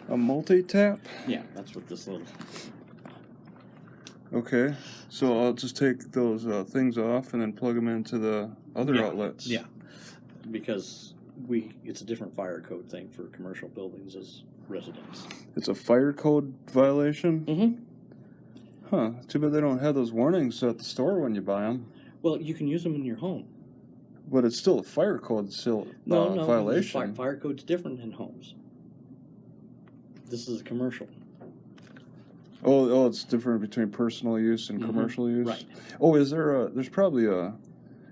A multi-tap? Yeah, that's what this little... Okay, so I'll just take those things off and then plug them into the other outlets. Yeah, because it's a different fire code thing for commercial buildings as residents. It's a fire code violation? Mm-hmm. Huh, too bad they don't have those warnings at the store when you buy them. Well, you can use them in your home. But it's still a fire code violation. No, fire code's different in homes. This is a commercial. Oh, it's different between personal use and commercial use? Right. Oh, there's probably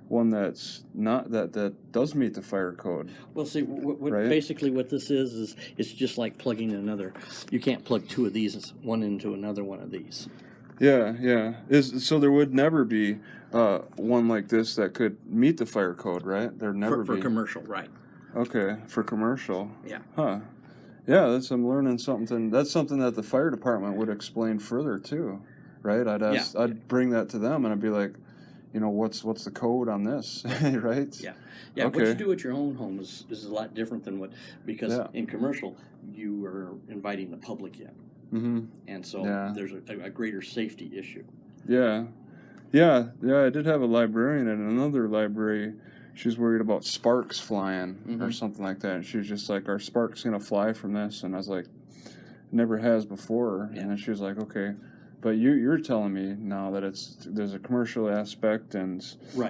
one that's not, that does meet the fire code. Well, see, right? Basically what this is it's just like plugging another. You can't plug two of these, one into another one of these. Yeah. So there would never be one like this that could meet the fire code, right? There'd never be. For commercial, right. Okay, for commercial. Yeah. Huh. Yeah, I'm learning something. That's something that the fire department would explain further too, right? I'd bring that to them and I'd be like, what's the code on this, right? Yeah. Okay. What you do at your own home is a lot different than because in commercial you are inviting the public in. Mm-hmm. And so there's a greater safety issue. Yeah. I did have a librarian at another library. She was worried about sparks flying or something like that. And she was just like, "Are sparks going to fly from this?" And I was like, "Never has before." Yeah. And then she was like, "Okay, but you're telling me now that there's a commercial aspect and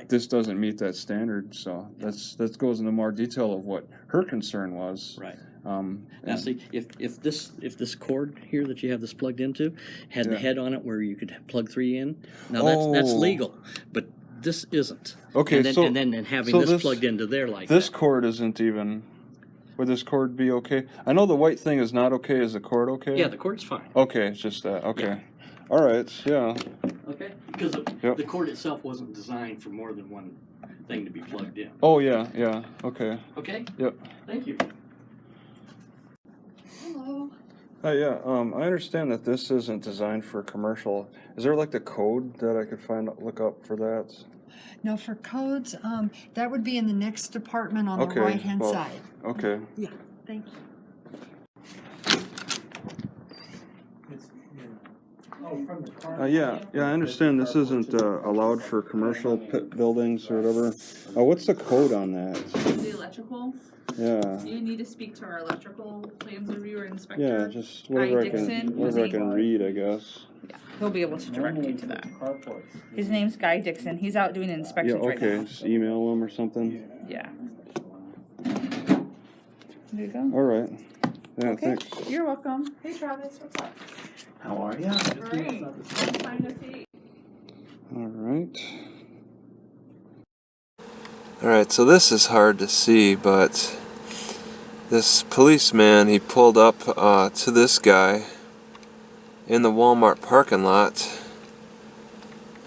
this doesn't meet that standard." So that goes into more detail of what her concern was. Right. Now see, if this cord here that you have this plugged into had the head on it where you could plug 3 in, now that's legal, but this isn't. Okay, and then having this plugged into there like this cord isn't even. Would this cord be okay? I know the white thing is not okay. Is the cord okay? Yeah, the cord's fine. Okay, it's just that. Okay, yeah. All right, yeah. Okay, because the cord itself wasn't designed for more than one thing to be plugged in. Oh yeah, okay. Okay. Yep. Thank you. Hello. Hi, yeah. I understand that this isn't designed for commercial. Is there like the code that I could look up for that? No, for codes, that would be in the next department on the right-hand side. Okay. Yeah, thank you. Yeah, I understand this isn't allowed for commercial buildings or whatever. What's the code on that? The electrical? Yeah. You need to speak to our electrical plans reviewer inspector. Yeah, just whatever I can read, I guess. Yeah, he'll be able to direct you to that. His name's Guy Dixon. He's out doing inspections right now. Okay, just email him or something. Yeah. There you go. All right. Yeah, Okay. thanks. You're welcome. Hey Travis, what's up? How are you? Great. Time to see. All right. All right, so this is hard to see, but this policeman, he pulled up to this guy in the Walmart parking lot,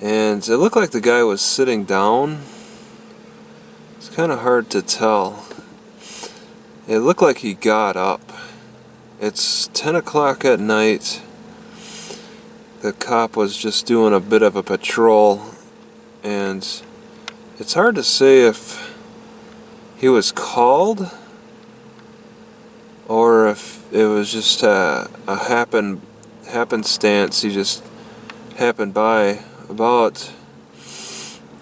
and it looked like the guy was sitting down. It's kind of hard to tell. It looked like he got up. It's 10 o'clock at night. The cop was just doing a bit of a patrol, and it's hard to say if he was called or if it was just a happenstance. He just happened by. About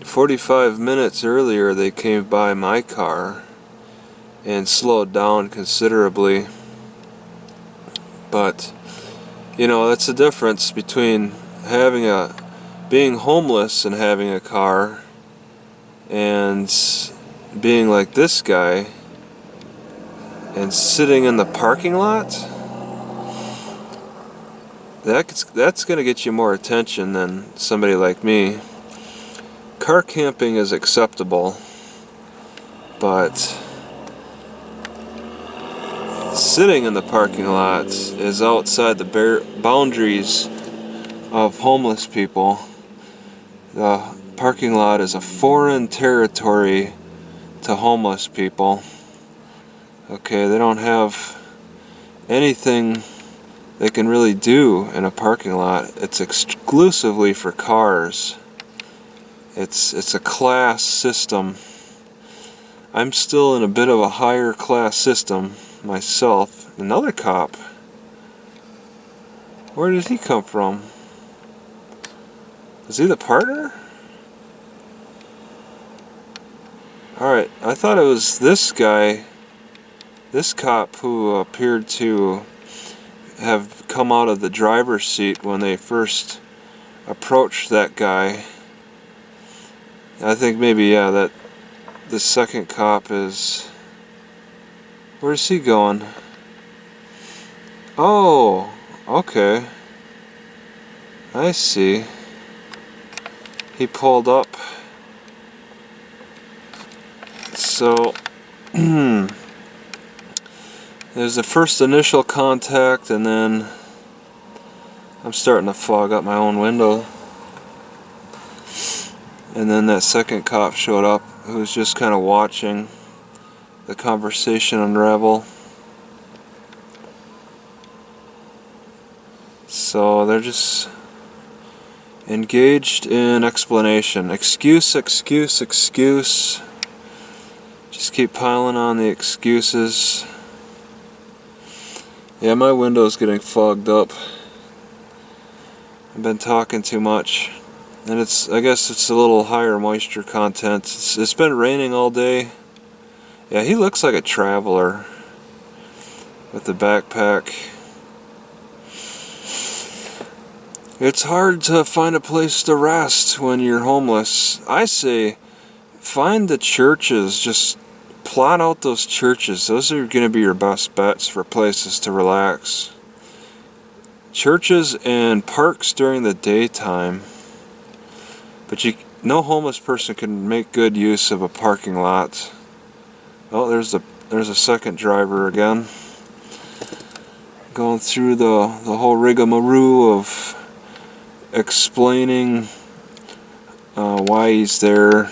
45 minutes earlier, they came by my car and slowed down considerably. But that's the difference between being homeless and having a car and being like this guy and sitting in the parking lot. That's going to get you more attention than somebody like me. Car camping is acceptable, but sitting in the parking lot is outside the boundaries of homeless people. The parking lot is a foreign territory to homeless people. Okay, they don't have anything they can really do in a parking lot. It's exclusively for cars. It's a class system. I'm still in a bit of a higher class system myself. Another cop Where did he come from? Is he the partner? Alright, I thought it was this guy, this cop who appeared to have come out of the driver's seat when they first approached that guy. I think maybe, yeah, that the second cop is... Where's he going? Oh, okay. I see. He pulled up. So, there's the first initial contact, and then I'm starting to fog up my own window. And then that second cop showed up, who was just kind of watching the conversation unravel. So they're just engaged in explanation. Excuse, excuse, excuse. Just keep piling on the excuses. Yeah, my window's getting fogged up. I've been talking too much. And I guess it's a little higher moisture content. It's been raining all day. Yeah, he looks like a traveler with the backpack. It's hard to find a place to rest when you're homeless. I say, find the churches. Just plot out those churches. Those are going to be your best bets for places to relax. Churches and parks during the daytime. But no homeless person can make good use of a parking lot. Oh, there's a second driver again. Going through the whole rigmarole of explaining why he's there,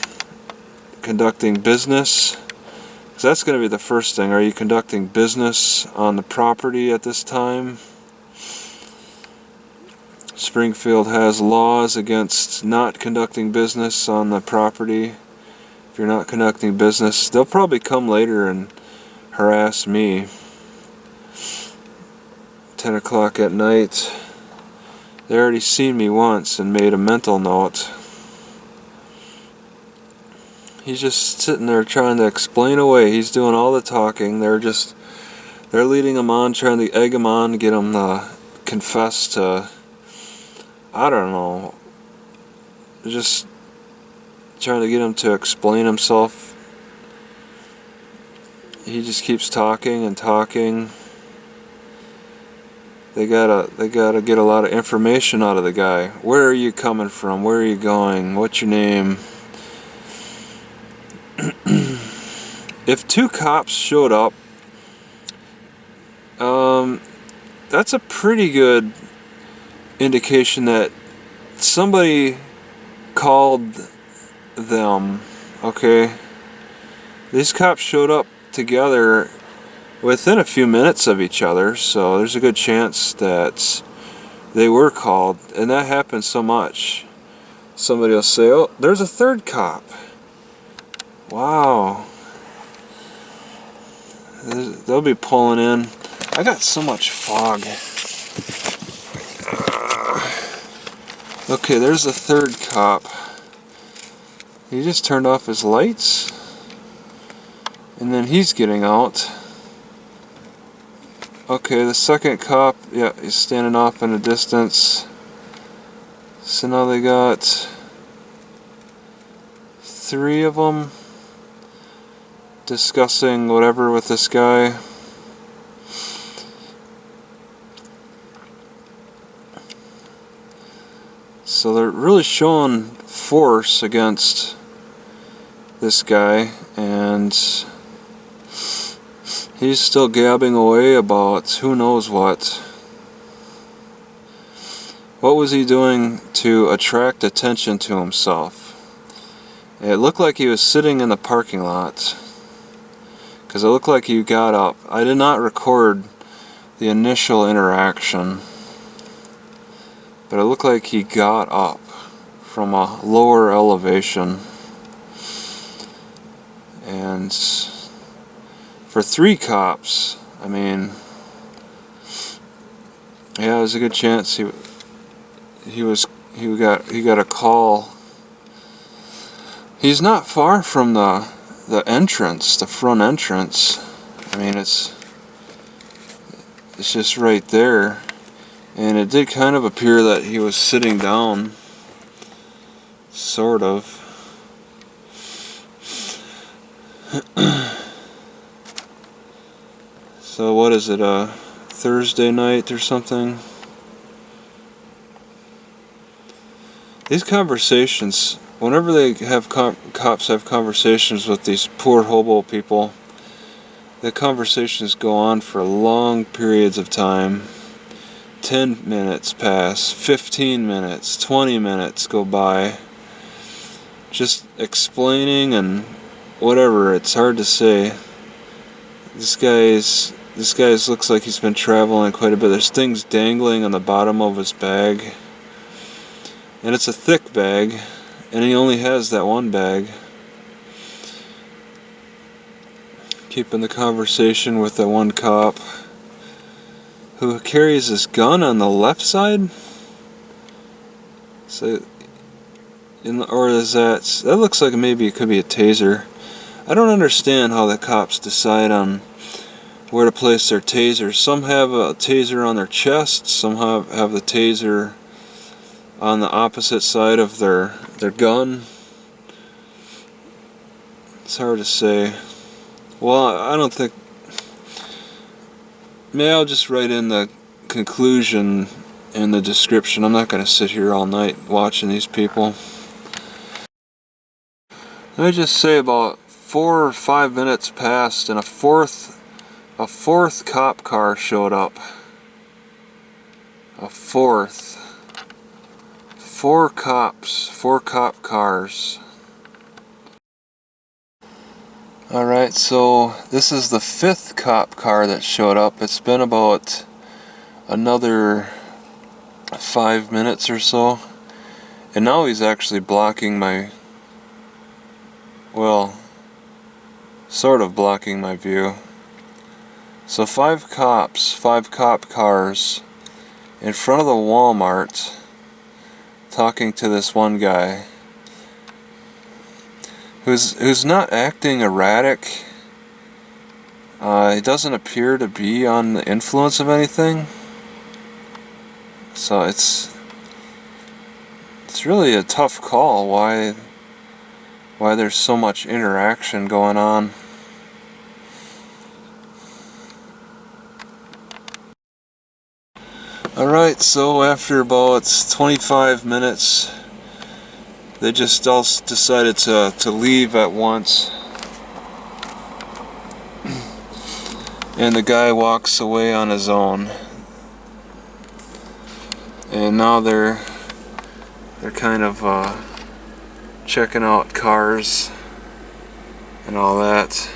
conducting business. Because that's going to be the first thing. Are you conducting business on the property at this time? Springfield has laws against not conducting business on the property. If you're not conducting business, they'll probably come later and harass me. 10 o'clock at night. They already seen me once and made a mental note. He's just sitting there trying to explain away. He's doing all the talking. They're leading him on, trying to egg him on, get him to confess to, I don't know, just trying to get him to explain himself. He just keeps talking and talking. They gotta get a lot of information out of the guy. Where are you coming from? Where are you going? What's your name? If two cops showed up, that's a pretty good indication that somebody called them. Okay, these cops showed up together within a few minutes of each other, so there's a good chance that they were called, and that happens so much. Somebody will say, oh, there's a third cop. Wow. They'll be pulling in. I got so much fog. Okay, there's a third cop. He just turned off his lights, and then he's getting out. Okay, the second cop, yeah, he's standing off in the distance. So now they got 3 of them discussing whatever with this guy. So they're really showing force against this guy, and he's still gabbing away about who knows what. What was he doing to attract attention to himself? It looked like he was sitting in the parking lot, because it looked like he got up. I did not record the initial interaction, but it looked like he got up from a lower elevation. And for 3 cops, I mean, Yeah, there's a good chance he got a call. He's not far from the entrance, the front entrance. I mean, it's just right there. And it did kind of appear that he was sitting down, sort of. So what is it, Thursday night or something? These conversations, whenever they have cops have conversations with these poor hobo people, the conversations go on for long periods of time. 10 minutes pass, 15 minutes, 20 minutes go by, just explaining and whatever. It's hard to say. This guy's looks like he's been traveling quite a bit. There's things dangling on the bottom of his bag, and it's a thick bag, and he only has that one bag. Keeping the conversation with the one cop who carries his gun on the left side. So, or is that looks like maybe it could be a taser. I don't understand how the cops decide on where to place their tasers. Some have a taser on their chest, some have the taser on the opposite side of their gun. It's hard to say. Well, I don't think. Maybe I'll just write in the conclusion in the description. I'm not going to sit here all night watching these people. Let me just say about 4 or 5 minutes passed and a fourth cop car showed up. A fourth. 4 cops, 4 cop cars. Alright, so this is the 5th cop car that showed up. It's been about another 5 minutes or so. And now he's actually blocking my, well, sort of blocking my view. So 5 cops, 5 cop cars in front of the Walmart talking to this one guy who's not acting erratic. He doesn't appear to be on the influence of anything. So it's really a tough call why there's so much interaction going on. Alright, so after about 25 minutes, they just all decided to leave at once. And the guy walks away on his own. And now they're kind of checking out cars and all that.